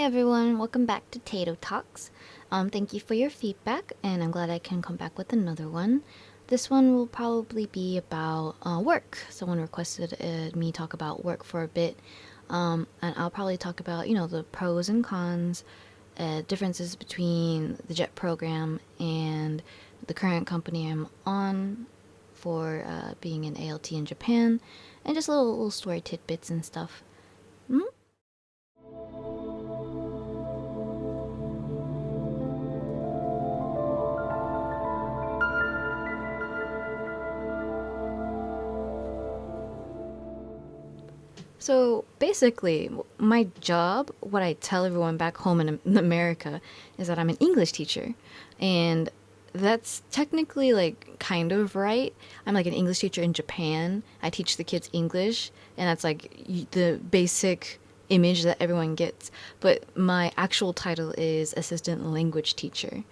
everyone, welcome back to Tato Talks. Thank you for your feedback, and I'm glad I can come back with another one. This one will probably be about work. Someone requested me talk about work for a bit, and I'll probably talk about the pros and cons, differences between the JET program and the current company I'm on for being an ALT in Japan, and just little story tidbits and stuff. Mhm. So basically, my job, what I tell everyone back home in America, is that I'm an English teacher. And that's technically like kind of right. I'm like an English teacher in Japan. I teach the kids English, and that's like the basic image that everyone gets. But my actual title is assistant language teacher.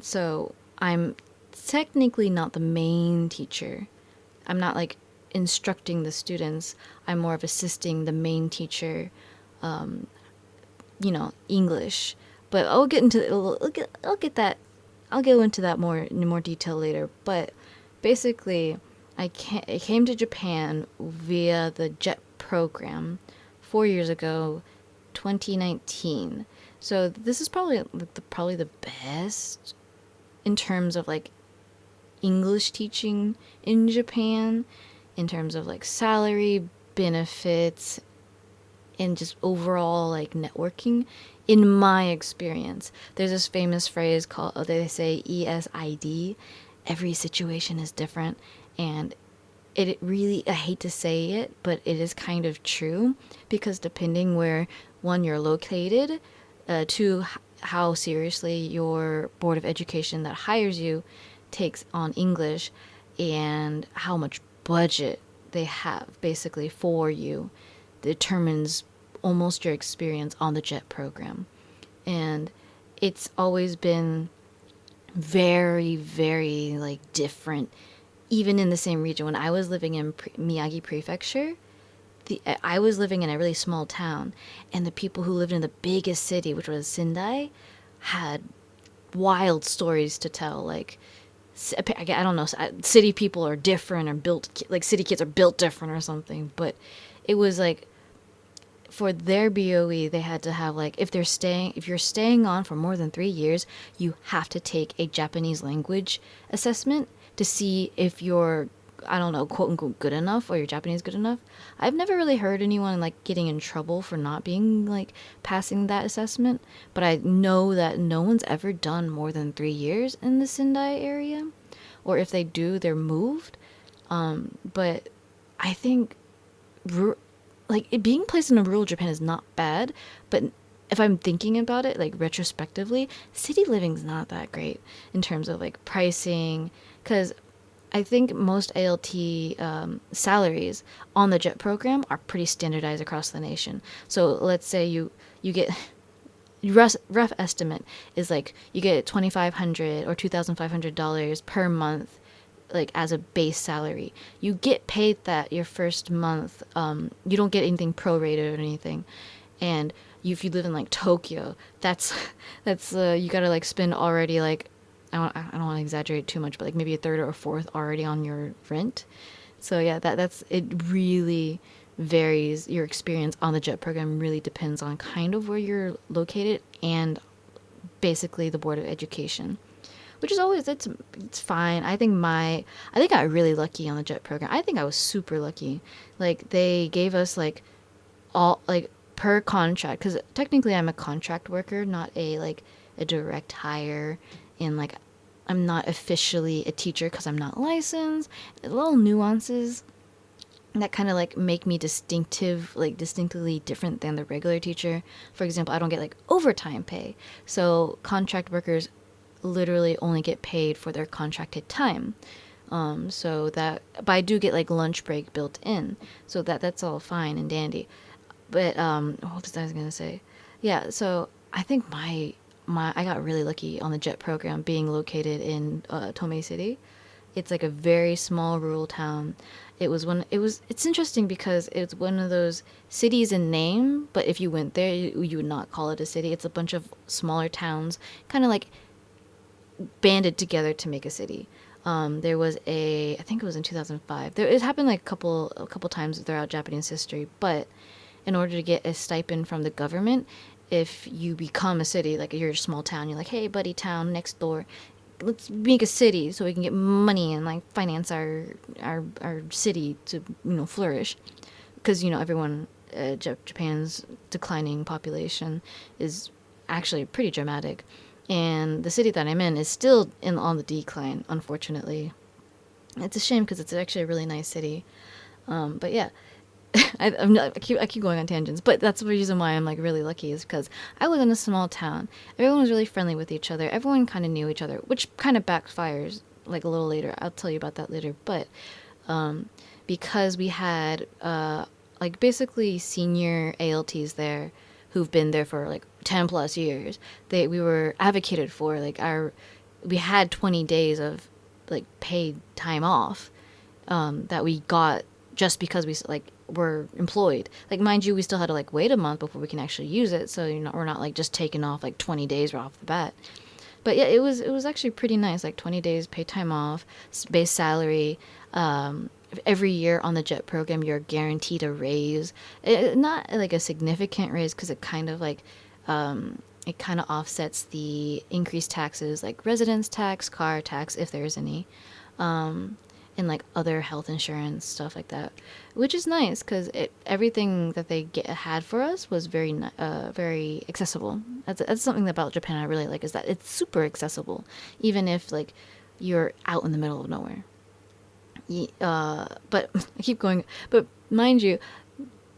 So I'm technically not the main teacher. I'm not like instructing the students. I'm more of assisting the main teacher, English. But I'll get that I'll go into that more in more detail later. But basically, I came to Japan via the JET program 4 years ago, 2019. So this is probably the best in terms of like English teaching in Japan, in terms of like salary, benefits, and just overall like networking. In my experience, there's this famous phrase called, they say ESID. Every situation is different, and it really, I hate to say it, but it is kind of true, because depending where one you're located, two, how seriously your board of education that hires you takes on English, and how much budget they have basically for you, determines almost your experience on the JET program. And it's always been very, very like different, even in the same region. When I was living in Miyagi Prefecture, I was living in a really small town, and the people who lived in the biggest city, which was Sendai, had wild stories to tell. Like, I don't know, city people are different, or built like city kids are built different or something. But it was like, for their BOE, they had to have like, if you're staying on for more than 3 years, you have to take a Japanese language assessment to see if you're, I don't know, quote unquote good enough, or your Japanese good enough. I've never really heard anyone like getting in trouble for not being like passing that assessment, but I know that no one's ever done more than 3 years in the Sendai area, or if they do, they're moved. But I think like it being placed in a rural Japan is not bad, but if I'm thinking about it like retrospectively, city living's not that great in terms of like pricing, because I think most ALT salaries on the JET program are pretty standardized across the nation. So let's say you get, rough estimate is like you get $2,500 or $2,500 per month, like as a base salary. You get paid that your first month. You don't get anything prorated or anything. And if you live in like Tokyo, that's that's you gotta like spend already like, I don't want to exaggerate too much, but like maybe a third or a fourth already on your rent. So yeah, that's it. Really varies. Your experience on the JET program really depends on kind of where you're located, and basically the board of education, which is always, it's fine. I think I got really lucky on the JET program. I think I was super lucky. Like they gave us like all like per contract, because technically I'm a contract worker, not a like a direct hire. And like I'm not officially a teacher because I'm not licensed. Little nuances that kind of like make me distinctly different than the regular teacher. For example, I don't get like overtime pay. So contract workers literally only get paid for their contracted time. But I do get like lunch break built in, so that's all fine and dandy. But what was I gonna say? Yeah, so I think my I got really lucky on the JET program being located in Tomei City. It's like a very small rural town, it's interesting because it's one of those cities in name, but if you went there, you would not call it a city. It's a bunch of smaller towns, kind of like banded together to make a city. There was I think it was in 2005. It happened like a couple times throughout Japanese history. But in order to get a stipend from the government, if you become a city, like you're a small town, you're like, hey, buddy, town next door, let's make a city so we can get money and like finance our city to flourish, because everyone Japan's declining population is actually pretty dramatic, and the city that I'm in is still on the decline. Unfortunately, it's a shame because it's actually a really nice city. But yeah, I keep going on tangents, but that's the reason why I'm like really lucky is because I was in a small town. Everyone was really friendly with each other. Everyone kind of knew each other, which kind of backfires like a little later. I'll tell you about that later. But because we had like basically senior ALTs there who've been there for like 10 plus years, we were advocated for like we had 20 days of like paid time off that we got just because we like were employed. Like mind you, we still had to like wait a month before we can actually use it. So we're not like just taking off like 20 days right off the bat. But yeah, it was actually pretty nice. Like 20 days paid time off, base salary. Every year on the JET program, you're guaranteed a raise. Not like a significant raise because it kind of offsets the increased taxes like residence tax, car tax, if there's any. And like other health insurance stuff like that, which is nice because everything that they had for us was very accessible. That's something about Japan I really like, is that it's super accessible, even if like you're out in the middle of nowhere. But I keep going. But mind you,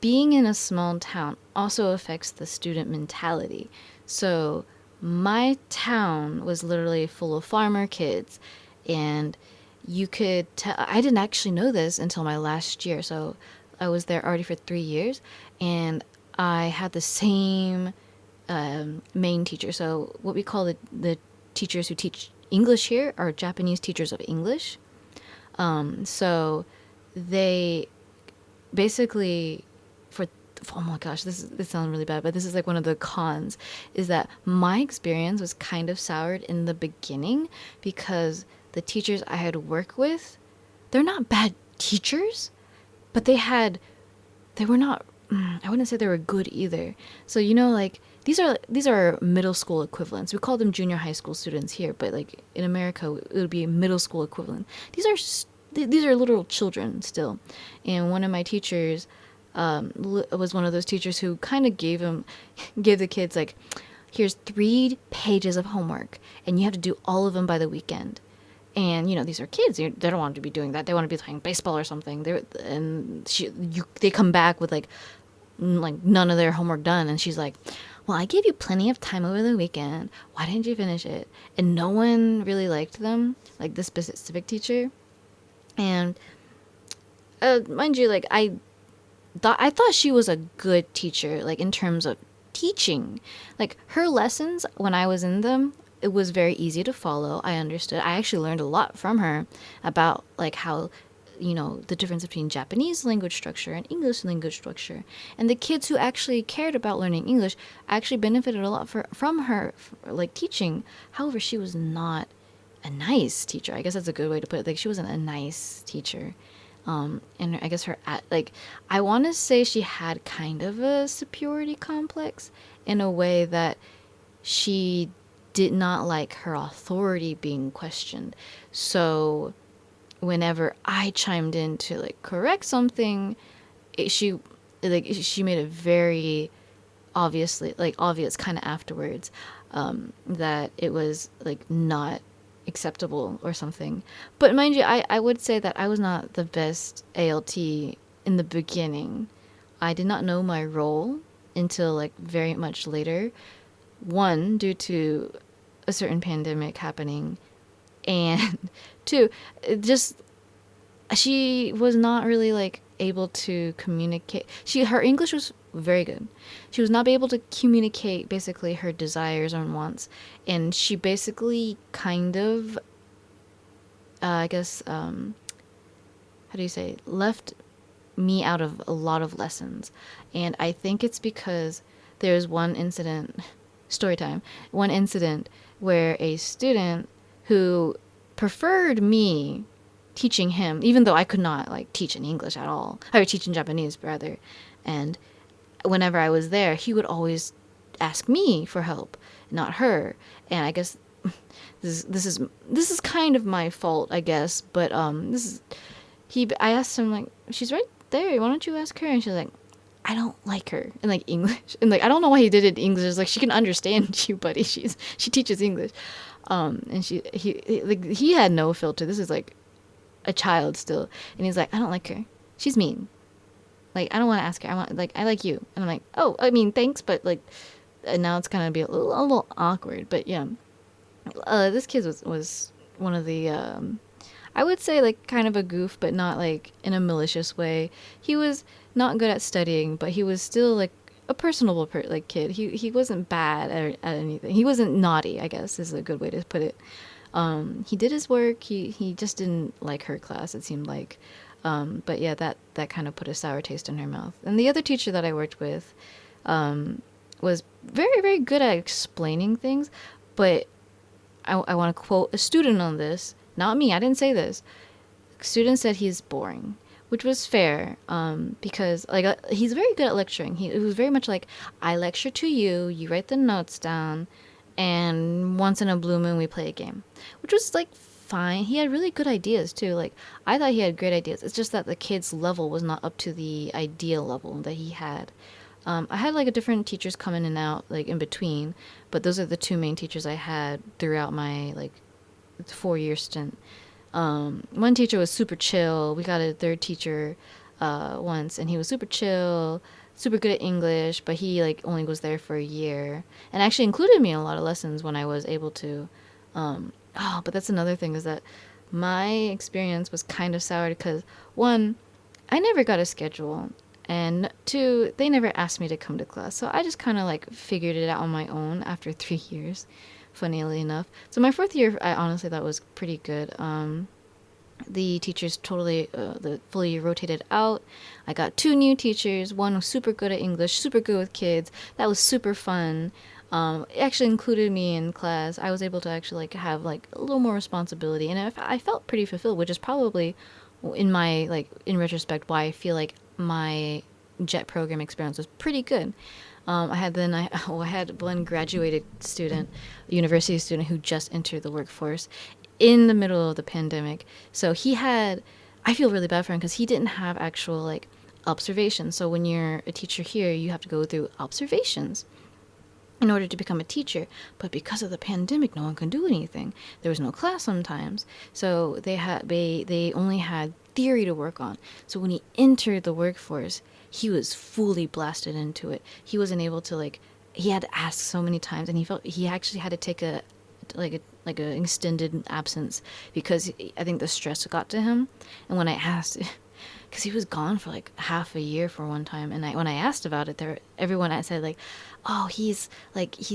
being in a small town also affects the student mentality. So my town was literally full of farmer kids, and you could tell. I didn't actually know this until my last year. So I was there already for 3 years, and I had the same main teacher. So what we call the teachers who teach English here are Japanese teachers of English. So they basically for oh my gosh, this sounds really bad, but this is like one of the cons, is that my experience was kind of soured in the beginning because the teachers I had worked with, they're not bad teachers, but they were not, I wouldn't say they were good either. So like these are middle school equivalents. We call them junior high school students here, but like in America it would be a middle school equivalent. These are literal children still. And one of my teachers was one of those teachers who kind of gave the kids like, here's 3 pages of homework and you have to do all of them by the weekend. And these are kids. They don't want to be doing that. They want to be playing baseball or something. They come back with like none of their homework done, and she's like, "Well, I gave you plenty of time over the weekend. Why didn't you finish it?" And no one really liked them, like this specific teacher. And mind you, like I thought she was a good teacher, like in terms of teaching. Like her lessons when I was in them, it was very easy to follow. I understood. I actually learned a lot from her about like how the difference between Japanese language structure and English language structure. And the kids who actually cared about learning English actually benefited a lot from her like teaching. However, she was not a nice teacher. I guess that's a good way to put it. Like she wasn't a nice teacher. And I guess I want to say she had kind of a superiority complex in a way that she did not like her authority being questioned. So whenever I chimed in to like correct something, she made it very obvious kind of afterwards, that it was like not acceptable or something. But mind you, I would say that I was not the best ALT in the beginning. I did not know my role until like very much later. One, due to a certain pandemic happening, and two, she was not really like able to communicate. Her English was very good. She was not able to communicate basically her desires and wants, and she basically kind of I guess how do you say, left me out of a lot of lessons. And I think it's because there's one incident, story time, one incident where a student who preferred me teaching him, even though I could not like teach in English at all, or teach in Japanese rather. And whenever I was there, he would always ask me for help, not her. And I guess this is kind of my fault, I guess. But this is he. I asked him like, she's right there. Why don't you ask her? And she's like, I don't like her in like English. And like I don't know why he did it in English. It's like she can understand you, buddy. She teaches English. And he had no filter. This is like a child still, and he's like, I don't like her. She's mean. Like I don't want to ask her. I like you. And I'm like, oh, I mean, thanks, but like, and now it's kind of be a little awkward. But yeah, this kid was one of the I would say like kind of a goof, but not like in a malicious way. He was not good at studying, but he was still like a personable like kid. He wasn't bad at anything. He wasn't naughty, I guess is a good way to put it. He did his work. He just didn't like her class, it seemed like. But yeah, that kind of put a sour taste in her mouth. And the other teacher that I worked with was very, very good at explaining things. But I want to quote a student on this. Not me. I didn't say this. Student said he's boring, which was fair because like he's very good at lecturing. It was very much like, I lecture to you, you write the notes down, and once in a blue moon we play a game, which was like fine. He had really good ideas too. Like I thought he had great ideas. It's just that the kid's level was not up to the ideal level that he had. I had like a different teachers come in and out like in between, but those are the two main teachers I had throughout my like 4-year stint. One teacher was super chill. We got a third teacher once, and he was super chill, super good at English, but he like only was there for a year, and actually included me in a lot of lessons when I was able to. But that's another thing is that my experience was kind of sour because one, I never got a schedule, and two, they never asked me to come to class, so I just kind of like figured it out on my own after 3 years. Funnily enough, so my fourth year, I honestly thought was pretty good. The teachers totally fully rotated out. I got 2 new teachers. One was super good at English, super good with kids. That was super fun. It actually included me in class. I was able to actually like have like a little more responsibility, and I felt pretty fulfilled, which is probably in my like in retrospect why I feel like my JET program experience was pretty good. I had one graduated student, a university student who just entered the workforce in the middle of the pandemic. So I feel really bad for him because he didn't have actual like observations. So when you're a teacher here, you have to go through observations in order to become a teacher. But because of the pandemic, no one can do anything. There was no class sometimes. So they only had theory to work on. So when he entered the workforce, he was fully blasted into it. He wasn't able to like, he had to ask so many times, and he felt he actually had to take an extended absence because I think the stress got to him. And when I asked, because he was gone for like half a year for one time, and when I asked about it, everyone said like, oh, he's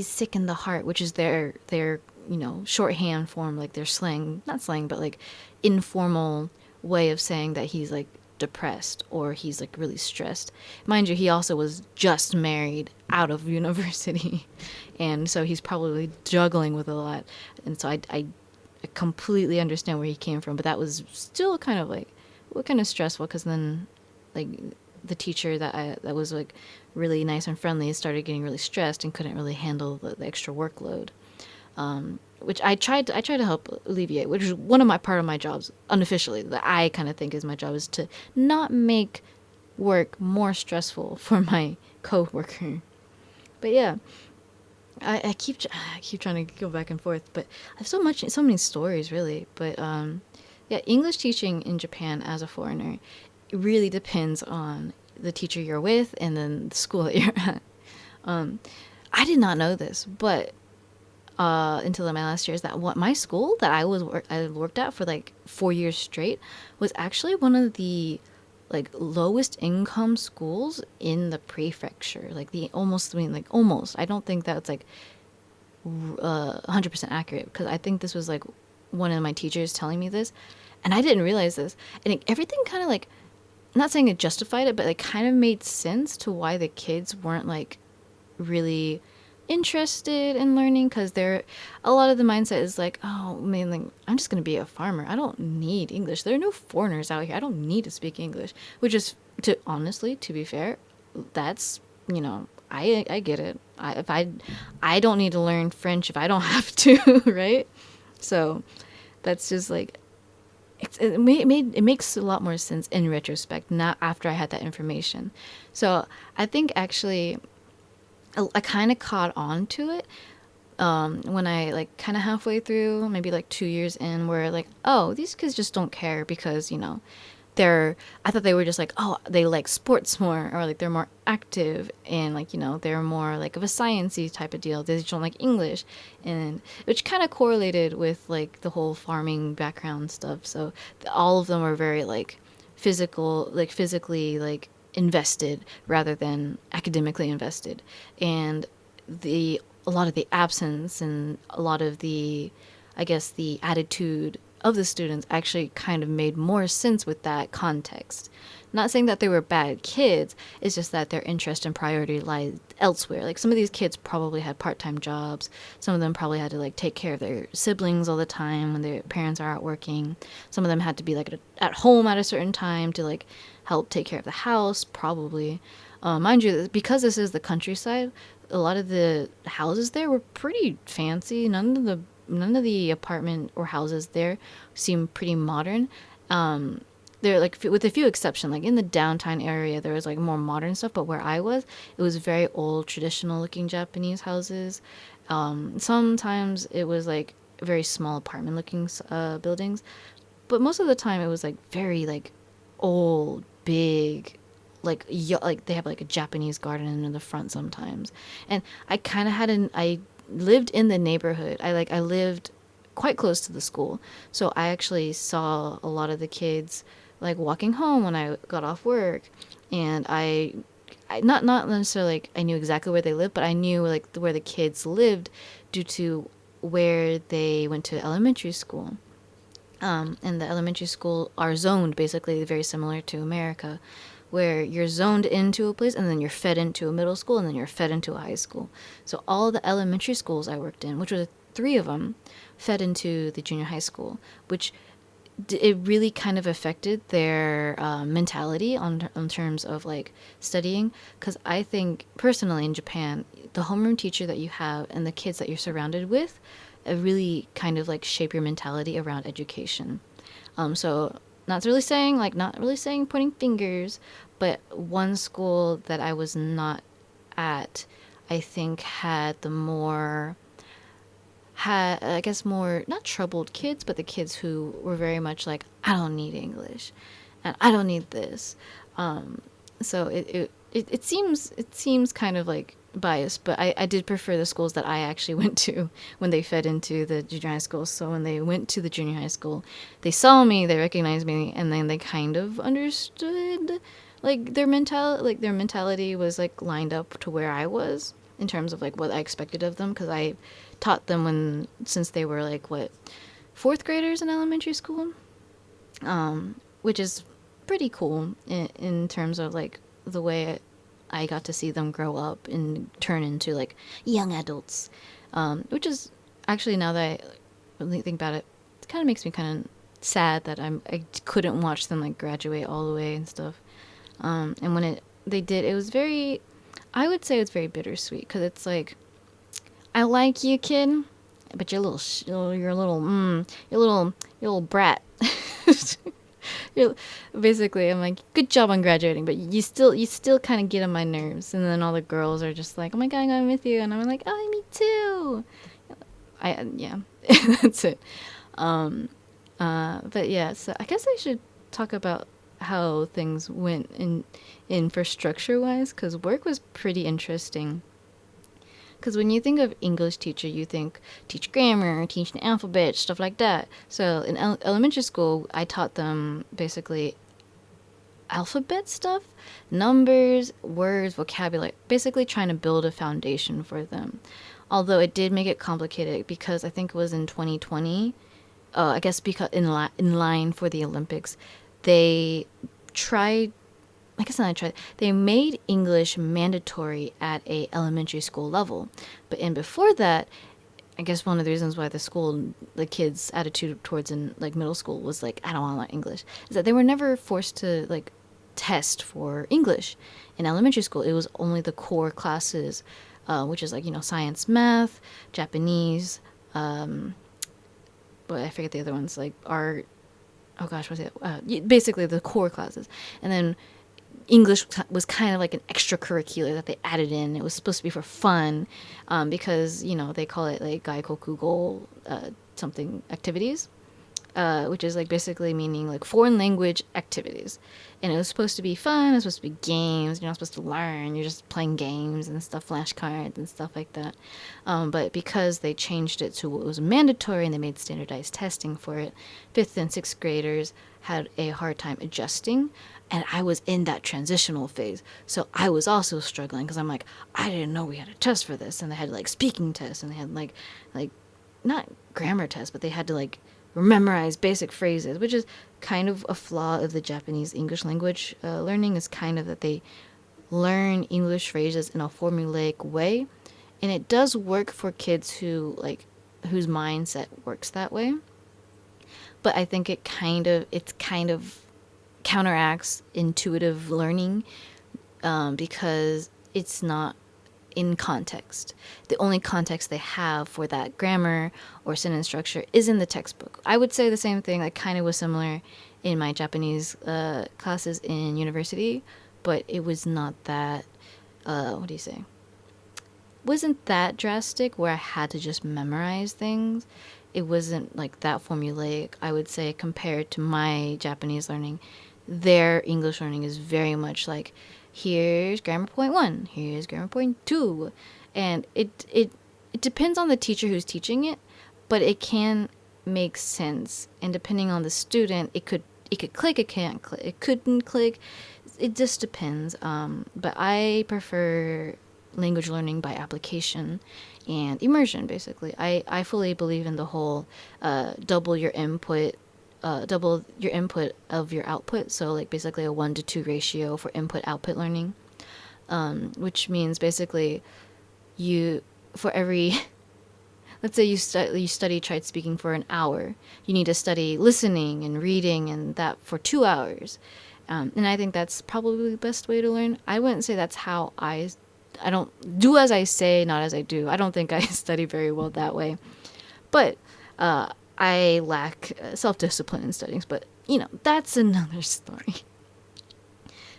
sick in the heart, which is their shorthand form, like their slang, not slang, but like informal way of saying that he's like depressed or he's like really stressed. Mind you, he also was just married out of university, and so he's probably juggling with a lot. And so I completely understand where he came from, but that was still kind of like kind of stressful because then like the teacher that was like really nice and friendly started getting really stressed and couldn't really handle the extra workload. Which I tried to help alleviate, which is part of my jobs unofficially that I kind of think is my job, is to not make work more stressful for my coworker. But yeah, I keep trying to go back and forth, but I have so many stories really. But yeah, English teaching in Japan as a foreigner, it really depends on the teacher you're with and then the school that you're at. I did not know this, but until my last year, is that what my school that I worked at for like 4 years straight was actually one of the like lowest income schools in the prefecture. Like almost. I don't think that's like 100% accurate because I think this was like one of my teachers telling me this, And I didn't realize this. And everything kind of like, not saying it justified it, but it kind of made sense to why the kids weren't like really interested in learning, because they're a lot of the mindset is like, oh man, like, I'm just going to be a farmer, I don't need English, there are no foreigners out here, I don't need to speak English, which is, to honestly, to be fair, that's, you know, I get it. I don't need to learn French if I don't have to, right? So that's just like, it makes a lot more sense in retrospect, not after I had that information. So I think actually I kind of caught on to it when I like kind of halfway through, maybe like 2 years in, where like, oh, these kids just don't care because, you know, I thought they were just like, oh, they like sports more, or like they're more active, and like, you know, they're more like of a sciencey type of deal. They just don't like English, and which kind of correlated with like the whole farming background stuff. So all of them were very like physically like invested rather than academically invested, and a lot of the absence and a lot of the, I guess, the attitude of the students actually kind of made more sense with that context. Not saying that they were bad kids, it's just that their interest and priority lied elsewhere. Like some of these kids probably had part-time jobs. Some of them probably had to like take care of their siblings all the time when their parents are out working. Some of them had to be like at home at a certain time to like help take care of the house, probably. Mind you, because this is the countryside, a lot of the houses there were pretty fancy. None of the apartment or houses there seem pretty modern. They're like, with a few exceptions, like in the downtown area, there was like more modern stuff. But where I was, it was very old, traditional looking Japanese houses. Sometimes it was like very small apartment looking buildings, but most of the time it was like very like old, big, like they have like a Japanese garden in the front sometimes. And I kind of I lived in the neighborhood. I lived quite close to the school, so I actually saw a lot of the kids like walking home when I got off work, and I not necessarily like I knew exactly where they lived, but I knew like where the kids lived due to where they went to elementary school. And the elementary school are zoned basically very similar to America, where you're zoned into a place and then you're fed into a middle school and then you're fed into a high school. So all the elementary schools I worked in, which were three of them, fed into the junior high school, which it really kind of affected their mentality on terms of like studying. Because I think personally in Japan, the homeroom teacher that you have and the kids that you're surrounded with really kind of like shape your mentality around education. So not really saying pointing fingers, but one school that I was not at, I think had I guess more, not troubled kids, but the kids who were very much like, I don't need English and I don't need this. So it seems kind of like biased, but I did prefer the schools that I actually went to when they fed into the junior high school. So when they went to the junior high school, they saw me, they recognized me, and then they kind of understood like their mentality was like lined up to where I was in terms of like what I expected of them, because I taught them since they were like what, fourth graders in elementary school, which is pretty cool in terms of like the way I got to see them grow up and turn into like young adults, which is actually, now that I really think about it, it kind of makes me kind of sad that I couldn't watch them like graduate all the way and stuff. And when they did, it was very, I would say it's very bittersweet, because it's like, I like you, kid, but you're a little brat. Basically, I'm like, good job on graduating, but you still kind of get on my nerves. And then all the girls are just like, oh my god, I'm going with you, and I'm like, oh, me too. Yeah, that's it. But yeah, so I guess I should talk about how things went in infrastructure wise, because work was pretty interesting. Because when you think of English teacher, you think teach grammar, teach the alphabet, stuff like that. So in elementary school, I taught them basically alphabet stuff, numbers, words, vocabulary, basically trying to build a foundation for them. Although it did make it complicated, because I think it was in 2020, I guess because in line for the Olympics, they tried. I guess not tried. They made English mandatory at a elementary school level, but and before that, I guess one of the reasons why the kids' attitude towards in like middle school was like, I don't want to learn English, is that they were never forced to like test for English in elementary school. It was only the core classes, which is like science, math, Japanese, but I forget the other ones like art. Oh gosh, what's it? Basically the core classes, and then English was kind of like an extracurricular that they added in. It was supposed to be for fun, because they call it like gaikokugo something activities, which is like basically meaning like foreign language activities. And it was supposed to be fun. It was supposed to be games. You're not supposed to learn. You're just playing games and stuff, flashcards and stuff like that. But because they changed it to what was mandatory and they made standardized testing for it, fifth and sixth graders had a hard time adjusting. And I was in that transitional phase. So I was also struggling because I'm like, I didn't know we had a test for this. And they had like speaking tests and they had like not grammar tests, but they had to like memorize basic phrases, which is kind of a flaw of the Japanese English language learning, is kind of that they learn English phrases in a formulaic way. And it does work for kids whose mindset works that way. But I think it's kind of counteracts intuitive learning, because it's not in context. The only context they have for that grammar or sentence structure is in the textbook. I would say the same thing that kind of was similar in my Japanese classes in university, but it was not that, what do you say? Wasn't that drastic where I had to just memorize things. It wasn't like that formulaic, I would say, compared to my Japanese learning. Their English learning is very much like, here's grammar point 1, here's grammar point 2. And it depends on the teacher who's teaching it, but it can make sense. And depending on the student, it could click, it can't click, it couldn't click. It just depends. But I prefer language learning by application and immersion, basically. I fully believe in the whole double your input of your output. So like basically a 1-to-2 ratio for input output learning, which means basically for every let's say you study tried speaking for an hour, you need to study listening and reading and that for 2 hours. And I think that's probably the best way to learn. I wouldn't say that's how I don't do as I say, not as I do. I don't think I study very well that way. But I lack self-discipline in studying. But, that's another story.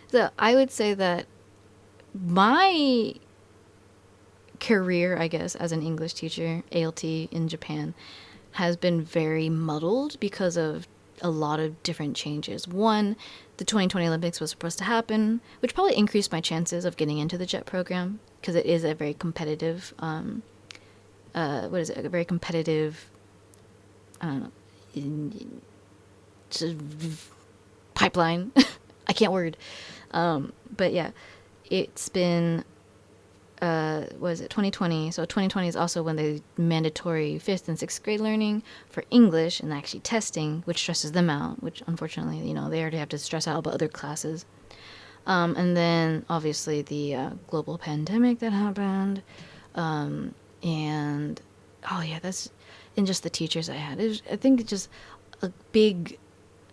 So I would say that my career, I guess, as an English teacher, ALT in Japan, has been very muddled because of a lot of different changes. One, the 2020 Olympics was supposed to happen, which probably increased my chances of getting into the JET program because it is a very competitive, a very competitive, I don't know, pipeline. I can't word. But yeah, it's been, was it 2020? So 2020 is also when the mandatory 5th and 6th grade learning for English and actually testing, which stresses them out, which unfortunately, they already have to stress out about other classes. And then obviously the global pandemic that happened. And oh yeah, that's, and just the teachers I had. I think it's just a big,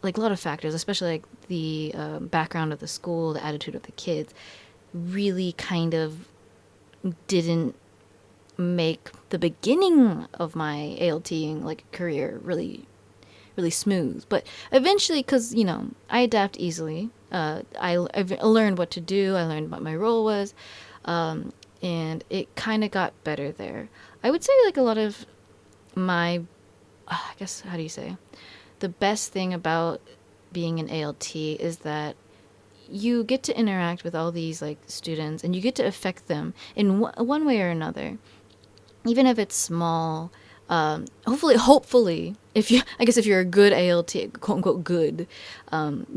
like a lot of factors, especially like the background of the school, the attitude of the kids, really kind of didn't make the beginning of my ALTing career really smooth. But eventually, because I adapt easily, I've learned what to do. I learned what my role was, and it kind of got better there. I would say a lot of my, I guess, how do you say, the best thing about being an ALT is that you get to interact with all these students and you get to affect them in one way or another, even if it's small. hopefully, if you, I guess if you're a good ALT, quote unquote good,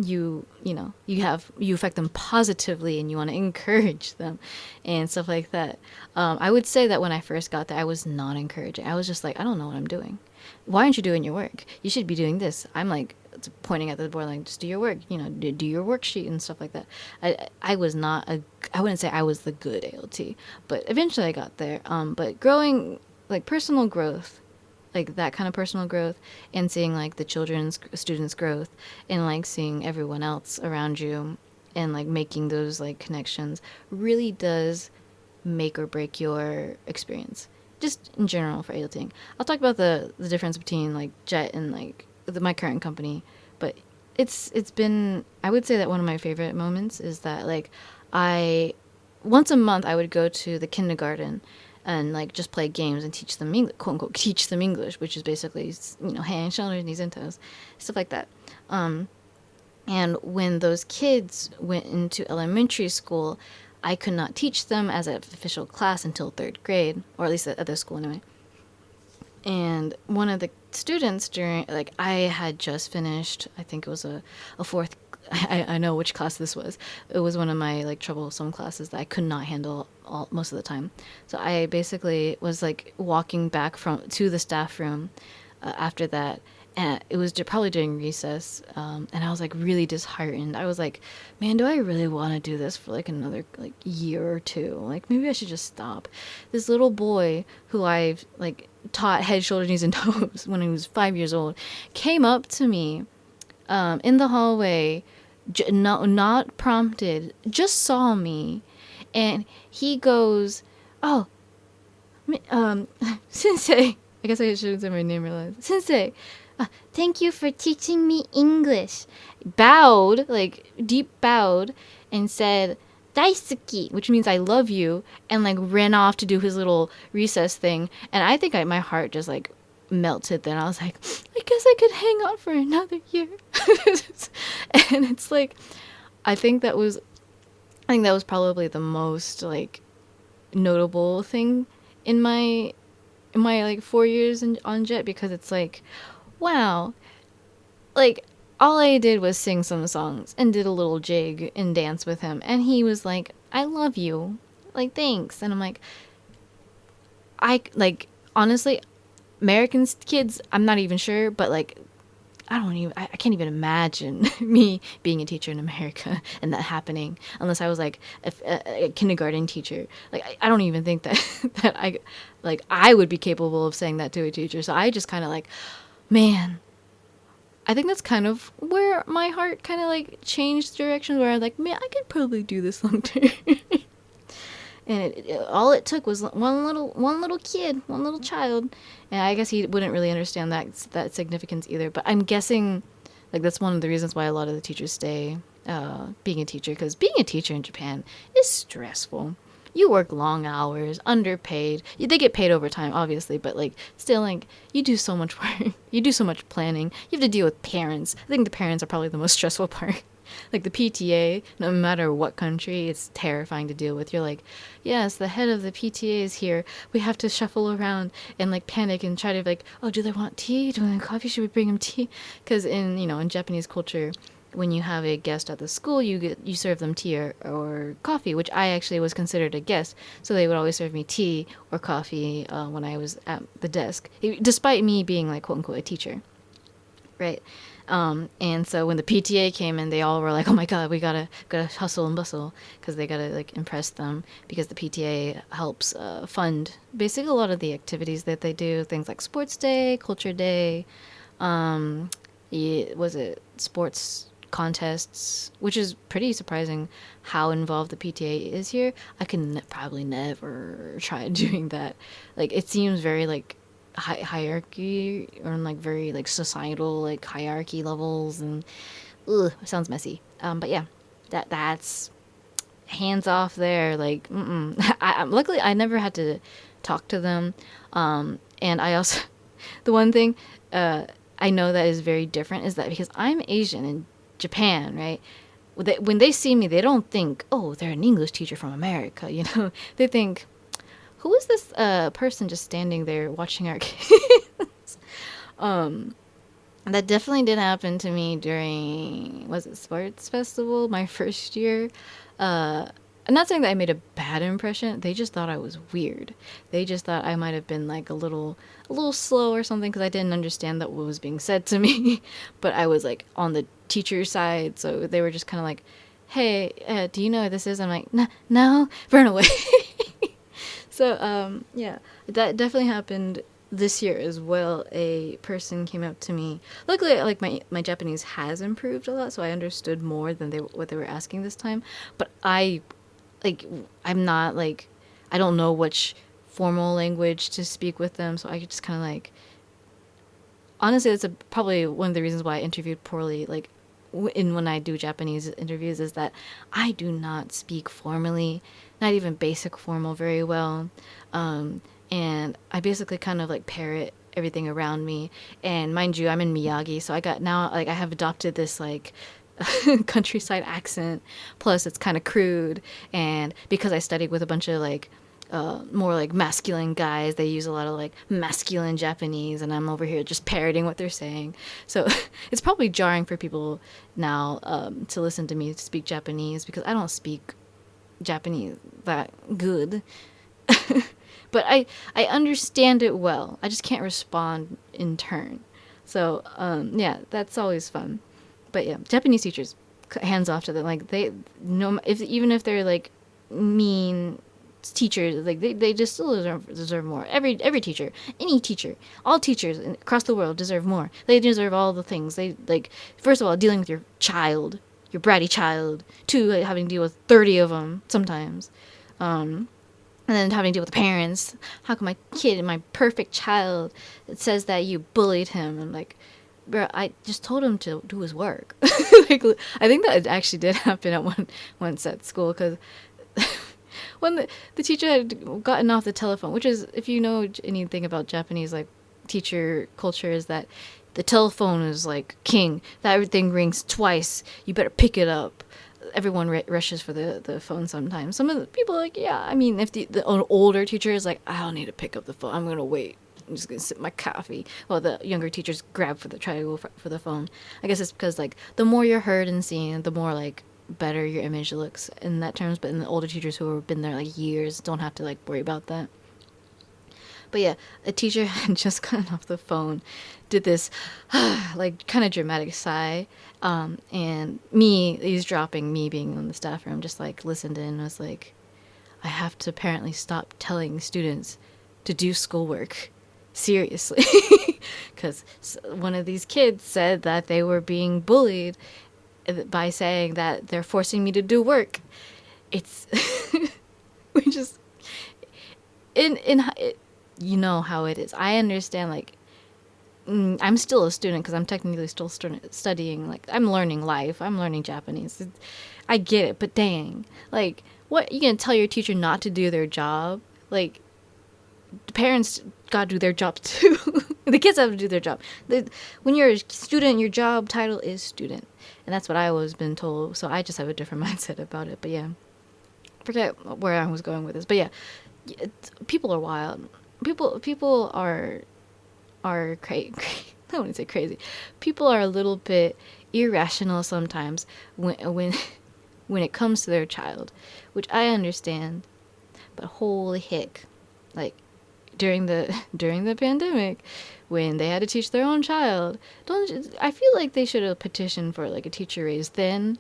you affect them positively and you want to encourage them and stuff like that. I would say that when I first got there, I was not encouraging. I was just like, I don't know what I'm doing. Why aren't you doing your work? You should be doing this. I'm like pointing at the board, like, just do your work, do your worksheet and stuff like that. I was not I wouldn't say I was the good ALT, but eventually I got there. But growing, like personal growth, like that kind of personal growth, and seeing like the children's students growth, and like seeing everyone else around you, and like making those like connections really does make or break your experience, just in general for ALTing. I'll talk about the difference between like Jet and like my current company, but it's been, I would say that one of my favorite moments is that like I once a month I would go to the kindergarten and like just play games and teach them English, quote unquote teach them English, which is basically hands, shoulders, knees, and toes, stuff like that. And when those kids went into elementary school, I could not teach them as an official class until third grade, or at least at their school anyway. And one of the students during, like, I had just finished, I think it was a fourth, I know which class this was. It was one of my, like, troublesome classes that I could not handle most of the time. So I basically was, like, walking back to the staff room after that. And it was probably during recess, and I was like really disheartened. I was like, man, do I really want to do this for like another like year or two? Like maybe I should just stop. This little boy who I've like taught head, shoulders, knees, and toes when he was 5 years old came up to me in the hallway, not prompted, just saw me, and he goes, "Oh, Sensei." I guess I should say my name real loud. Sensei. Thank you for teaching me English. Bowed, like deep bowed, and said, Daisuki, which means I love you, and like ran off to do his little recess thing. And I think my heart just like melted then. I was like, I guess I could hang on for another year. And it's like, I think that was probably the most like notable thing in my like 4 years on Jet, because it's like, wow, like all I did was sing some songs and did a little jig and dance with him, and he was like, I love you, like thanks. And I'm like, I like honestly, American kids, I'm not even sure, but like I can't even imagine me being a teacher in America and that happening unless I was like a kindergarten teacher. Like I don't even think that I would be capable of saying that to a teacher. So I just kind of like, man, I think that's kind of where my heart kind of like changed direction, where I'm like, man, I could probably do this long term. And all it took was one little kid, one little child, and I guess he wouldn't really understand that significance either. But I'm guessing, like that's one of the reasons why a lot of the teachers stay being a teacher, because being a teacher in Japan is stressful. You work long hours, underpaid. They get paid overtime, obviously, but like still, like you do so much work. You do so much planning. You have to deal with parents. I think the parents are probably the most stressful part. Like the PTA, no matter what country, it's terrifying to deal with. You're like, yes, the head of the PTA is here. We have to shuffle around and like panic and try to like, oh, do they want tea? Do they want coffee? Should we bring them tea? Because in Japanese culture, when you have a guest at the school, you serve them tea or coffee, which I actually was considered a guest, so they would always serve me tea or coffee when I was at the desk, despite me being like quote unquote a teacher, right? And so when the PTA came in, they all were like, "Oh my God, we gotta hustle and bustle," because they gotta like impress them, because the PTA helps fund basically a lot of the activities that they do, things like sports day, culture day, was it sports contests, which is pretty surprising how involved the PTA is here. I can probably never try doing that. Like it seems very like hierarchy, or like very like societal like hierarchy levels, and it sounds messy. But yeah, that's hands off there. Like luckily I never had to talk to them, and I also the one thing I know that is very different is that because I'm Asian in Japan, right? When they see me, they don't think, oh, they're an English teacher from America, They think, who is this person just standing there watching our kids? That definitely did happen to me during, was it sports festival, my first year. I'm not saying that I made a bad impression. They just thought I was weird. They just thought I might have been like a little slow or something because I didn't understand that what was being said to me. But I was like on the teacher side, so they were just kind of like, "Hey, do you know what this is?" I'm like, No, run away." So yeah, that definitely happened this year as well. A person came up to me. Luckily, like my Japanese has improved a lot, so I understood more than what they were asking this time. But like I'm not like I don't know which formal language to speak with them, so I just kind of like honestly that's probably one of the reasons why I interviewed poorly. Like in when I do Japanese interviews is that I do not speak formally, not even basic formal very well, and I basically kind of like parrot everything around me. And mind you, I'm in Miyagi, so I got now like I have adopted this like countryside accent. Plus, it's kind of crude, and because I studied with a bunch of like more like masculine guys. They use a lot of like masculine Japanese, and I'm over here just parroting what they're saying. So it's probably jarring for people now to listen to me speak Japanese because I don't speak Japanese that good. But I understand it well. I just can't respond in turn. So yeah, that's always fun. But yeah, Japanese teachers, hands off to them. Like they no, if even if they're like mean teachers, like they just still deserve more. Every teacher, any teacher, all teachers across the world deserve more. They deserve all the things. They like first of all dealing with your child, your bratty child. Two, like, having to deal with 30 of them sometimes. And then having to deal with the parents. How come my kid, my perfect child, it says that you bullied him? And like, bro, I just told him to do his work. Like, I think that actually did happen at once at school because when the teacher had gotten off the telephone, which is, if you know anything about Japanese like teacher culture, is that the telephone is like king. That everything rings twice. You better pick it up. Everyone rushes for the phone sometimes. Some of the people are like, yeah, I mean, if the older teacher is like, I don't need to pick up the phone. I'm going to wait. I'm just going to sip my coffee. Well, the younger teachers try to go for the phone. I guess it's because, like, the more you're heard and seen, the more, like, better your image looks in that terms. But in the older teachers who have been there, like, years don't have to, like, worry about that. But yeah, a teacher had just gotten off the phone, did this like kind of dramatic sigh, and me eavesdropping, me being in the staff room, just like listened in and was like, I have to apparently stop telling students to do schoolwork seriously because one of these kids said that they were being bullied by saying that they're forcing me to do work. It's we just in you know how it is. I understand, like, I'm still a student because I'm technically still studying. Like, I'm learning life. I'm learning Japanese. I get it, but dang, like, what you gonna tell your teacher not to do their job? Like, the parents gotta do their job too. The kids have to do their job. When you're a student, your job title is student, and that's what I always been told. So I just have a different mindset about it. But yeah, forget where I was going with this. But yeah, people are wild. People are crazy. I don't want to say crazy. People are a little bit irrational sometimes when it comes to their child, which I understand. But holy heck, like during the pandemic, when they had to teach their own child, don't I feel like they should have petitioned for like a teacher raise then,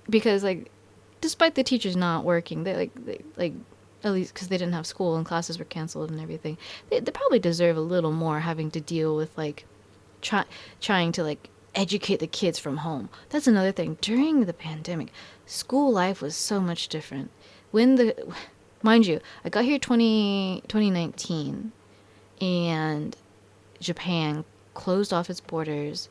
because like despite the teachers not working, they at least because they didn't have school and classes were canceled and everything, they probably deserve a little more having to deal with like trying to like educate the kids from home. That's another thing. During the pandemic, school life was so much different. When the mind you, I got here 2019 and Japan closed off its borders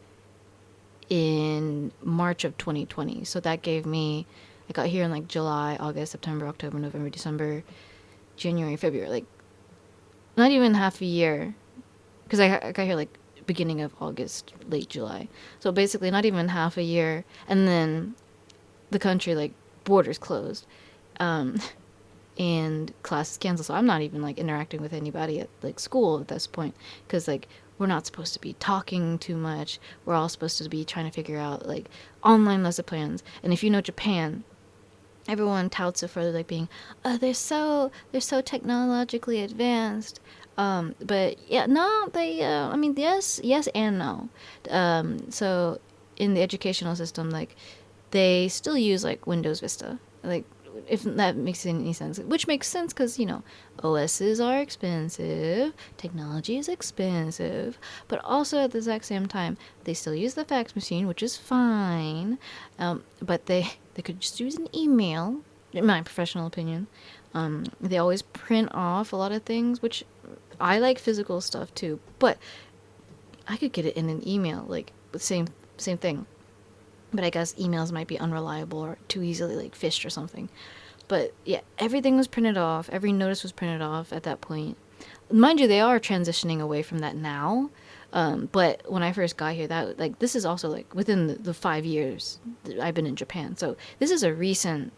in March of 2020. So that gave me, I got here in like July, August, September, October, November, December, January, February, like not even half a year. Because I got here like beginning of August, late July. So basically not even half a year. And then the country, like, borders closed. And classes canceled. So I'm not even like interacting with anybody at like school at this point. Because like we're not supposed to be talking too much. We're all supposed to be trying to figure out like online lesson plans. And if you know Japan, everyone touts it for like being, oh, they're so technologically advanced. But yeah, no, they. I mean, yes and no. So in the educational system, like they still use like Windows Vista, like if that makes any sense, which makes sense because OSs are expensive, technology is expensive, but also at the exact same time they still use the fax machine, which is fine, but they could just use an email, in my professional opinion. They always print off a lot of things, which I like physical stuff too, but I could get it in an email, like the same thing. But I guess emails might be unreliable or too easily like phished or something. But yeah, everything was printed off. Every notice was printed off at that point. Mind you, they are transitioning away from that now. But when I first got here, that like this is also like within the 5 years that I've been in Japan. So this is a recent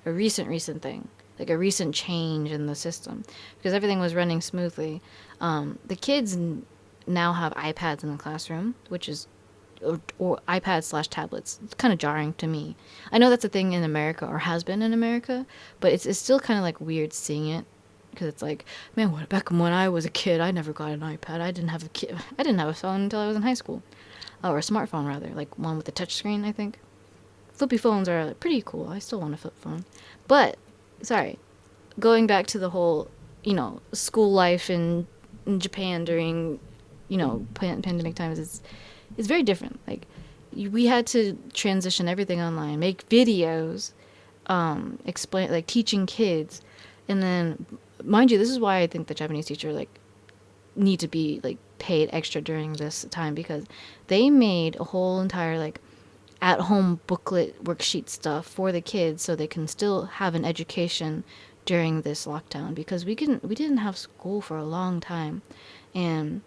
thing, like a recent change in the system because everything was running smoothly. The kids now have iPads in the classroom, which is or iPads/tablets. It's kind of jarring to me. I know that's a thing in America or has been in America, but it's still kind of like weird seeing it because it's like, man, what back when I was a kid, I never got an iPad. I didn't have a phone until I was in high school, or a smartphone rather, like one with a touch screen. I think flippy phones are pretty cool. I still want a flip phone, but sorry, going back to the whole, school life in Japan during, pandemic times is very different. Like we had to transition everything online, make videos, explain like teaching kids, and then mind you, this is why I think the Japanese teacher like need to be like paid extra during this time because they made a whole entire like at home booklet worksheet stuff for the kids so they can still have an education during this lockdown because we didn't have school for a long time. And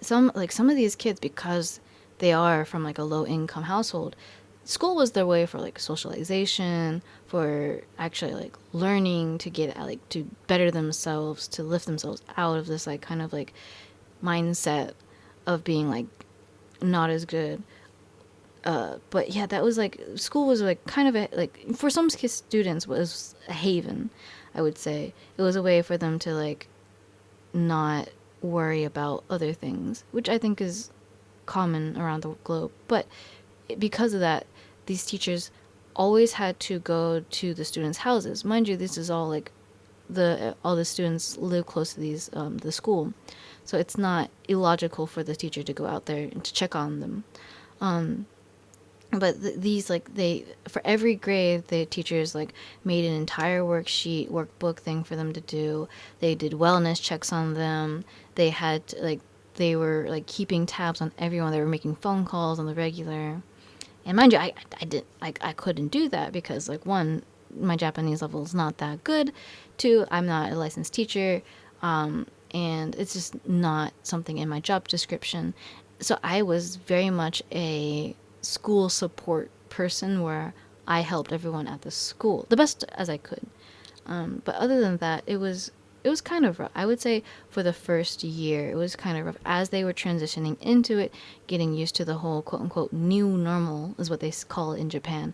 some of these kids, because they are from like a low income household, school was their way for like socialization, for actually like learning to get like to better themselves, to lift themselves out of this like kind of like mindset of being like not as good. But yeah, that was like school was like kind of a like for some students was a haven. I would say it was a way for them to like not worry about other things, which I think is common around the globe. But because of that, these teachers always had to go to the students' houses. Mind you, this is all like all the students live close to these the school, so it's not illogical for the teacher to go out there and to check on them. But these like they for every grade the teachers like made an entire workbook thing for them to do. They did wellness checks on them. They had to, like they were like keeping tabs on everyone. They were making phone calls on the regular. And mind you, I couldn't do that because like one, my Japanese level is not that good. Two, I'm not a licensed teacher, and it's just not something in my job description. So I was very much a school support person where I helped everyone at the school the best as I could. But other than that, it was kind of rough. I would say for the first year, it was kind of rough as they were transitioning into it, getting used to the whole quote unquote new normal is what they call it in Japan.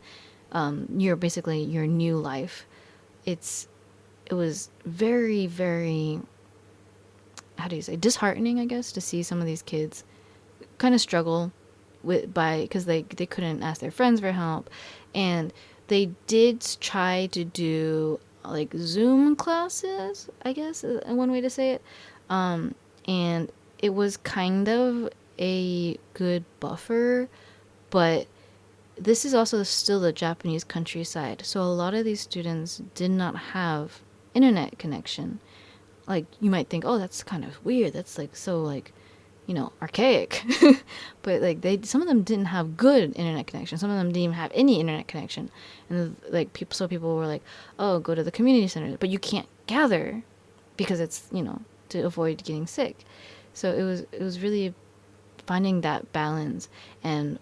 Basically your new life. It was very, very, how do you say, disheartening, I guess, to see some of these kids kind of struggle because they couldn't ask their friends for help, and they did try to do like Zoom classes, I guess, one way to say it. And it was kind of a good buffer, but this is also still the Japanese countryside, so a lot of these students did not have internet connection. Like you might think, oh, that's kind of weird. That's like so like archaic. But like some of them didn't have good internet connection. Some of them didn't even have any internet connection. And like people were like, oh, go to the community center, but you can't gather because it's, to avoid getting sick. So it was really finding that balance and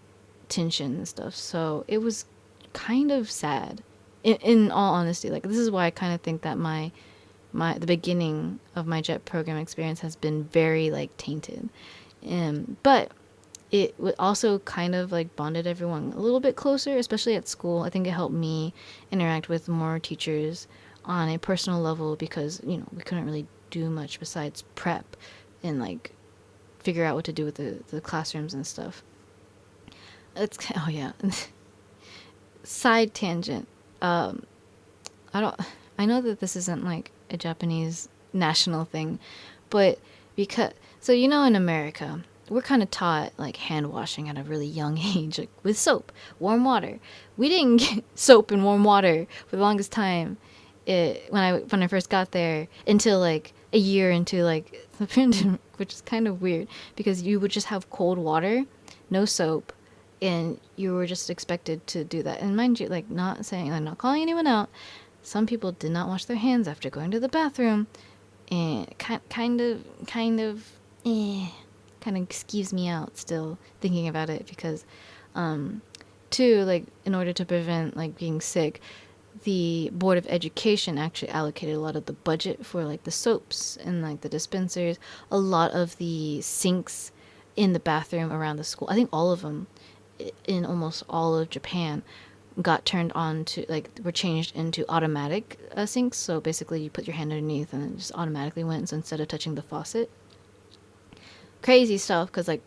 tension and stuff. So it was kind of sad in all honesty. Like this is why I kind of think that the beginning of my jet program experience has been very like tainted. But it also kind of like bonded everyone a little bit closer, especially at school. I think it helped me interact with more teachers on a personal level because, we couldn't really do much besides prep and like figure out what to do with the classrooms and stuff. Oh yeah. Side tangent. I don't, I know that this isn't like a Japanese national thing, but so in America, we're kind of taught like hand washing at a really young age, like with soap, warm water. We didn't get soap and warm water for the longest time. When I first got there until like a year into like the pandemic, which is kind of weird because you would just have cold water, no soap, and you were just expected to do that. And mind you, like not saying, I'm not calling anyone out. Some people did not wash their hands after going to the bathroom, and kind of skeeves me out still thinking about it because, two, like in order to prevent like being sick, the Board of Education actually allocated a lot of the budget for like the soaps and like the dispensers, a lot of the sinks in the bathroom around the school. I think all of them in almost all of Japan got turned on to like were changed into automatic sinks. So basically, you put your hand underneath and it just automatically went. So instead of touching the faucet, crazy stuff. Because like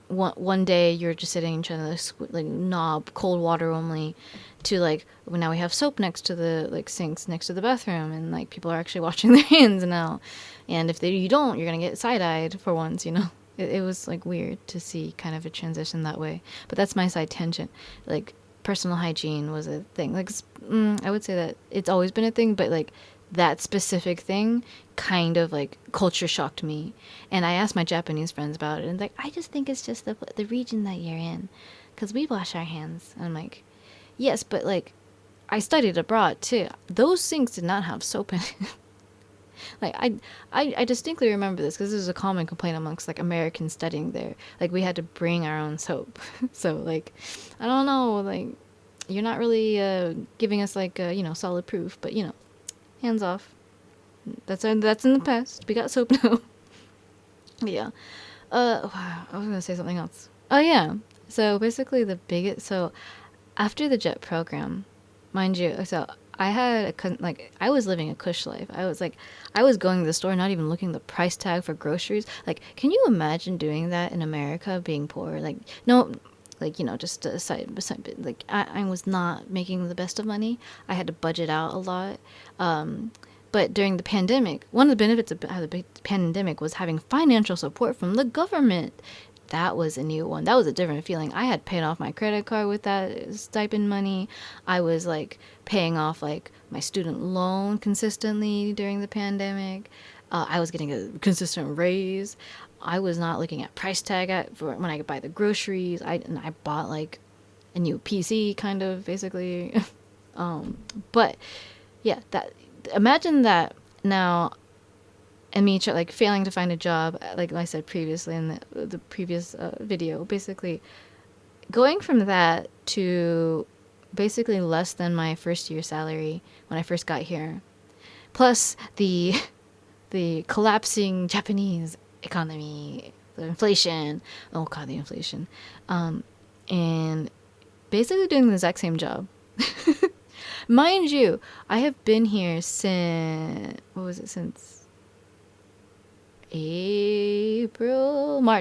one day you're just sitting trying to like knob cold water only, to like well, now we have soap next to the like sinks next to the bathroom, and like people are actually washing their hands now. And if you don't, you're gonna get side-eyed for once. It was like weird to see kind of a transition that way. But that's my side tangent. Like personal hygiene was a thing. Like I would say that it's always been a thing, but like that specific thing kind of like culture shocked me. And I asked my Japanese friends about it, and like, I just think it's just the region that you're in, because we wash our hands. And I'm like, yes, but like I studied abroad too. Those sinks did not have soap in it. Like I distinctly remember this because this is a common complaint amongst like Americans studying there. Like we had to bring our own soap. So like, I don't know, like you're not really giving us like solid proof, but hands off. That's in the past. We got soap now. Yeah. Wow, I was gonna say something else. Oh yeah. So basically so after the JET program, mind you, so I had I was living a cush life. I was going to the store, not even looking at the price tag for groceries. Like, can you imagine doing that in America, being poor? Like, no, like, just a side bit. Like, I was not making the best of money. I had to budget out a lot. But during the pandemic, one of the benefits of the pandemic was having financial support from the government. That was a new one. That was a different feeling. I had paid off my credit card with that stipend money. I was like paying off like my student loan consistently during the pandemic. I was getting a consistent raise. I was not looking at price tag for when I could buy the groceries. I bought like a new PC kind of basically. But yeah, imagine that now. And me like failing to find a job, like I said previously in the previous video, basically going from that to basically less than my first year salary when I first got here, plus the collapsing Japanese economy, the inflation. Oh god, the inflation, and basically doing the exact same job. Mind you, I have been here since March.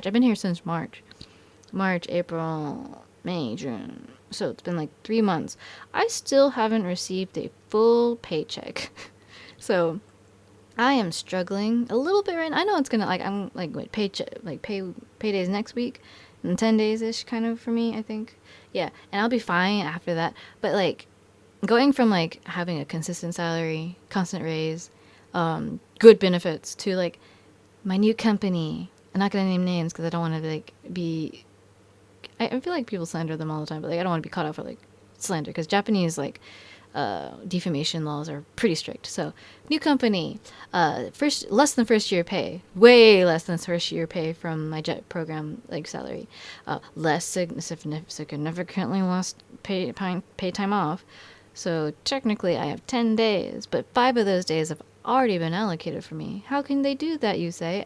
I've been here since March. March, April, May, June. So it's been like 3 months. I still haven't received a full paycheck. So I am struggling a little bit right now. I know it's gonna I'm like paydays next week, and 10 days ish kind of for me, I think. Yeah, and I'll be fine after that. But like going from like having a consistent salary, constant raise, good benefits to like my new company. I'm not gonna name names because I don't want to like be. I feel like people slander them all the time, but like I don't want to be caught out for like slander because Japanese like defamation laws are pretty strict. So new company, less than first year pay, way less than first year pay from my JET program like salary, significantly less pay time off. So technically I have 10 days, but 5 of those days have already been allocated for me. How can they do that, you say?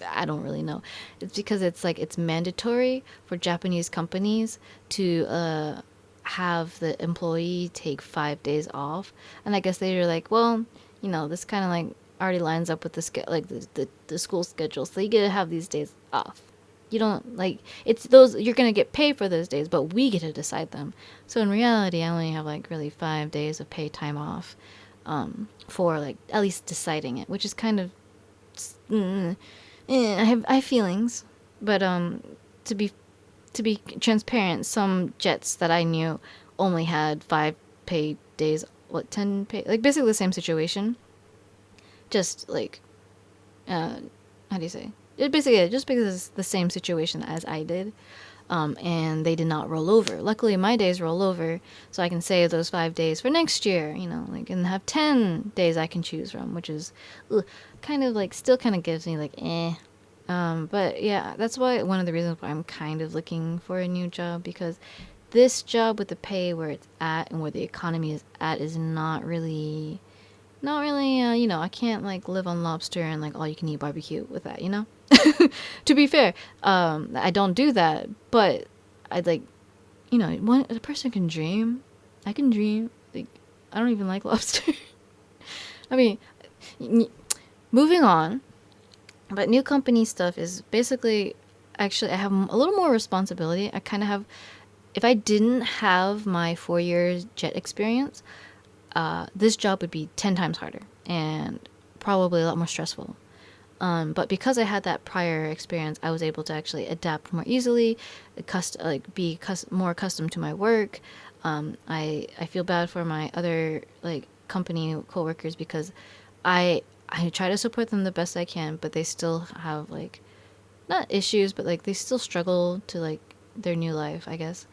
I don't really know. It's because it's like it's mandatory for Japanese companies to have the employee take 5 days off, and I guess they were like, well, this kind of like already lines up with like the school schedule, so you get to have these days off. You don't like it's those you're gonna get paid for those days, but we get to decide them. So in reality, I only have like really 5 days of pay time off, for like at least deciding it, which is kind of mm, I have feelings, but to be to be transparent, some jets that I knew only had 5 paid days, what 10 paid, like basically the same situation, just like uh, how do you say? It basically just because it's the same situation as I did, and they did not roll over. Luckily, my days roll over, so I can save those 5 days for next year. Like and have 10 days I can choose from, which is kind of like still kind of gives me like eh. But yeah, that's why one of the reasons why I'm kind of looking for a new job, because this job with the pay where it's at and where the economy is at is not really, I can't like live on lobster and like all you can eat barbecue with that. To be fair, I don't do that, but I'd like, one a person can dream. I can dream. Like, I don't even like lobster. I mean, moving on. But new company stuff is basically, actually, I have a little more responsibility. I kind of have, if I didn't have my 4 years jet experience, this job would be 10 times harder and probably a lot more stressful. But because I had that prior experience, I was able to actually adapt more easily, be more accustomed to my work. I feel bad for my other like company coworkers because I try to support them the best I can, but they still have like not issues, but like they still struggle to like their new life, I guess.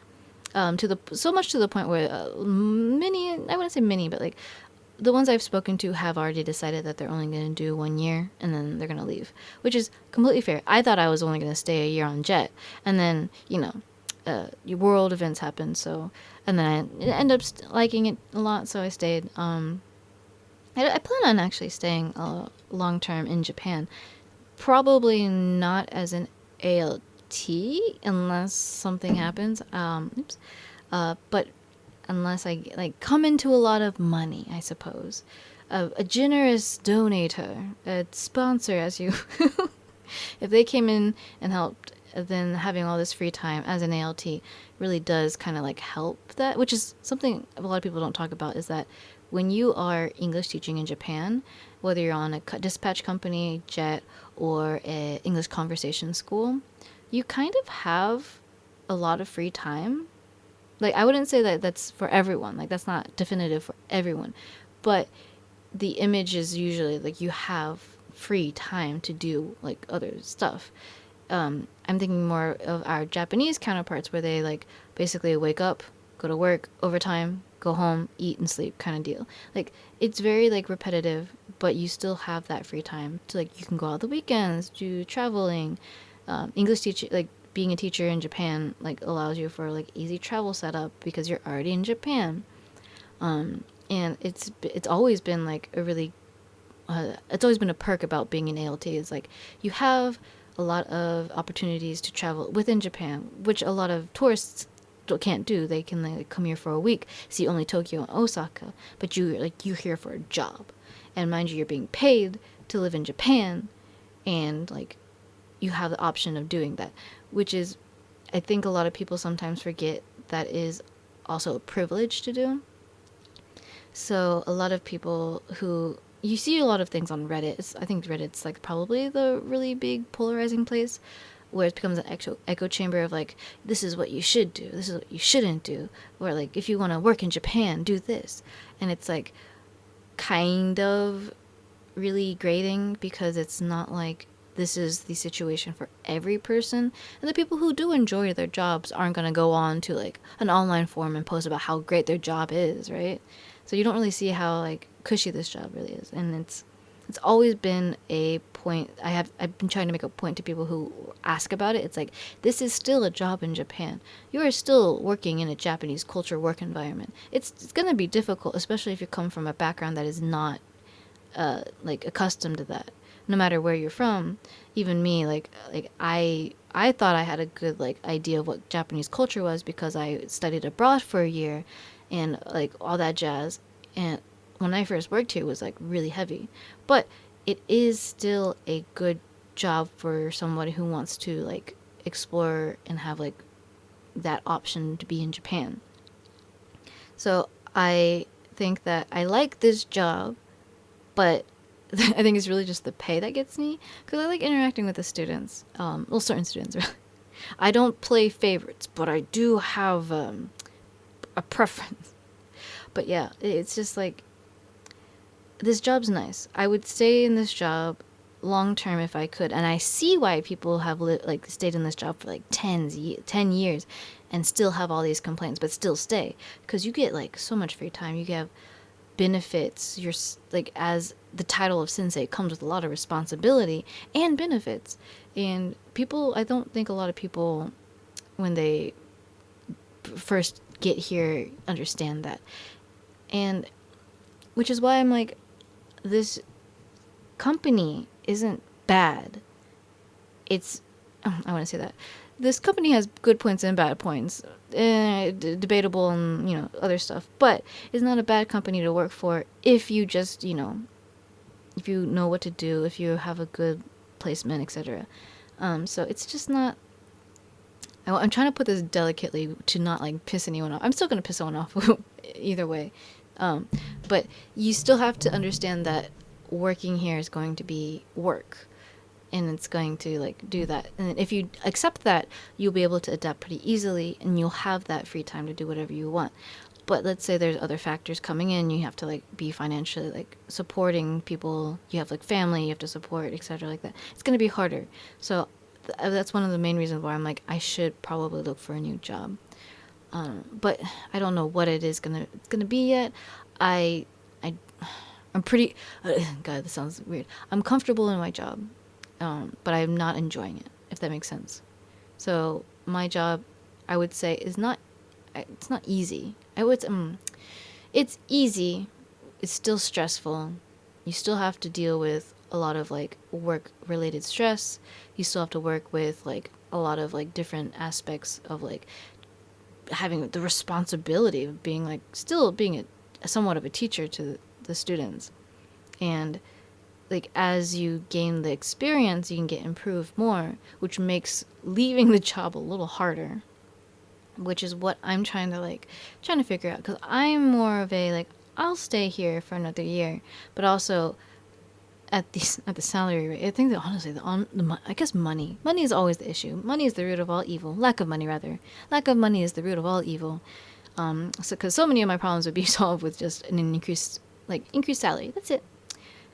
To the so much to the point where many, I wouldn't say many, but like the ones I've spoken to have already decided that they're only going to do 1 year and then they're going to leave, which is completely fair. I thought I was only going to stay a year on jet, and then your world events happen, so and then I end up liking it a lot, so I stayed. I plan on actually staying long term in Japan. Probably not as an ALT unless something happens. Oops. But unless I like come into a lot of money, I suppose. A generous donator, a sponsor, as you, if they came in and helped, then having all this free time as an ALT really does kind of like help that, which is something a lot of people don't talk about, is that when you are English teaching in Japan, whether you're on a dispatch company, jet, or a English conversation school, you kind of have a lot of free time. Like, I wouldn't say that that's for everyone. Like, that's not definitive for everyone. But the image is usually like you have free time to do like other stuff. I'm thinking more of our Japanese counterparts where they like basically wake up, go to work, overtime, go home, eat and sleep kind of deal. Like it's very like repetitive, but you still have that free time to like you can go out the weekends, do traveling. English teacher, like being a teacher in Japan like allows you for like easy travel setup because you're already in Japan. And it's always been like a really it's always been a perk about being an ALT. It's like you have a lot of opportunities to travel within Japan, which a lot of tourists can't do. They can like come here for a week, see only Tokyo and Osaka, but you're here for a job, and mind you, you're being paid to live in Japan, and like you have the option of doing that, which is, I think a lot of people sometimes forget that is also a privilege to do. So a lot of people who you see a lot of things on Reddit. I think Reddit's like probably the really big polarizing place where it becomes an echo chamber of like, this is what you should do, this is what you shouldn't do, or like if you want to work in Japan, do this. And it's like kind of really grating because it's not like this is the situation for every person, and the people who do enjoy their jobs aren't going to go on to like an online forum and post about how great their job is, right? So you don't really see how like cushy this job really is, and it's always been a point I've been trying to make a point to people who ask about it. It's like, this is still a job in Japan. You are still working in a Japanese culture work environment. It's going to be difficult, especially if you come from a background that is not like accustomed to that. no matter where you're from. Even me, like I thought I had a good like idea of what Japanese culture was because I studied abroad for a year, and like all that jazz. And when I first worked here, it was like really heavy, but it is still a good job for somebody who wants to like explore and have like that option to be in Japan. So I think that I like this job, but I think it's really just the pay that gets me because I like interacting with the students. Well, certain students. Really. I don't play favorites, but I do have a preference. But yeah, it's just like this job's nice. I would stay in this job long term if I could, and I see why people have like stayed in this job for like 10 years and still have all these complaints but still stay because you get like so much free time. You have benefits. You're like, as the title of sensei comes with a lot of responsibility and benefits, and people, I don't think a lot of people when they first get here understand that. And which is why I'm like, this company isn't bad. It's, oh, I want to say that this company has good points and bad points, debatable and other stuff, but it's not a bad company to work for if you just if you know what to do, if you have a good placement, etc. So it's just not. I'm trying to put this delicately to not like piss anyone off. I'm still gonna piss someone off either way, but you still have to understand that working here is going to be work, and it's going to like do that. And if you accept that, you'll be able to adapt pretty easily, and you'll have that free time to do whatever you want. But let's say there's other factors coming in. You have to like be financially like supporting people. You have like family you have to support, etc. Like that. It's going to be harder. So that's one of the main reasons why I'm like, I should probably look for a new job. But I don't know what it's gonna be yet. I I'm pretty. God, this sounds weird. I'm comfortable in my job, but I'm not enjoying it. If that makes sense. So my job, I would say, is not. It's not easy. It's easy. It's still stressful. You still have to deal with a lot of like work related stress. You still have to work with like a lot of like different aspects of like having the responsibility of being like still being somewhat of a teacher to the students. And like as you gain the experience, you can get improved more, which makes leaving the job a little harder, which is what I'm trying to figure out, because I'm more of a like, I'll stay here for another year, but also at the salary rate, I think that honestly I guess money is always the issue. Money is the root of all evil. Lack of money, rather. Lack of money is the root of all evil. So because so many of my problems would be solved with just an increased salary. That's it.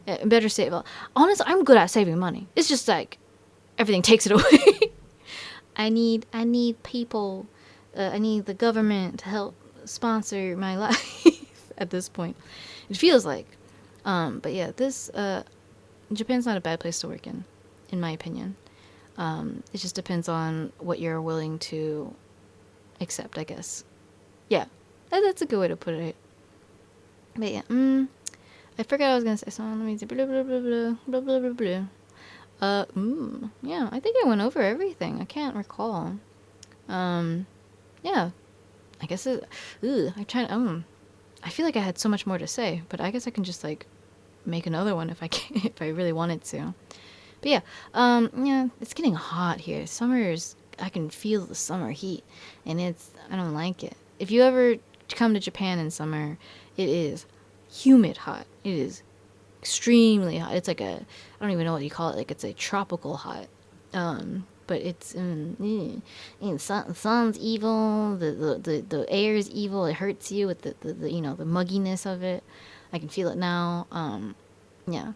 Better save. Honestly, I'm good at saving money. It's just like everything takes it away. I need people. I need the government to help sponsor my life at this point. It feels like. But yeah, this Japan's not a bad place to work in my opinion. It just depends on what you're willing to accept, I guess. Yeah, that's a good way to put it. But yeah, I forgot I was gonna say something. Let me see. Blah blah blah blah blah blah blah blah. Yeah, I think I went over everything. I can't recall. Yeah, I guess I'm trying. I feel like I had so much more to say, but I guess I can just like make another one if I can, if I really wanted to. But yeah, yeah, it's getting hot here. I can feel the summer heat, and I don't like it. If you ever come to Japan in summer, it is humid hot. It is extremely hot. It's like I don't even know what you call it. Like it's a tropical hot. But it's sun's evil. The air is evil. It hurts you with the the mugginess of it. I can feel it now. Yeah.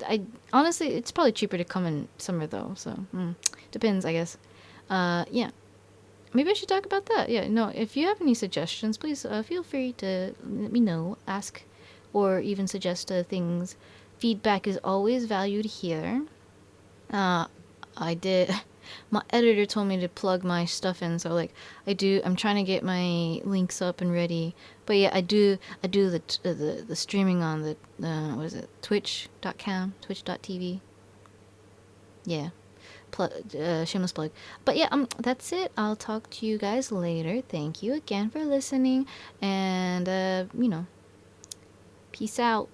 I honestly, it's probably cheaper to come in summer though. So depends, I guess. Yeah. Maybe I should talk about that. Yeah. No. If you have any suggestions, please feel free to let me know, ask, or even suggest things. Feedback is always valued here. I did. My editor told me to plug my stuff in, so like I'm trying to get my links up and ready. But yeah, I do the streaming on the what is it, twitch.tv. Yeah. Shameless plug. But yeah, that's it. I'll talk to you guys later. Thank you again for listening, and peace out.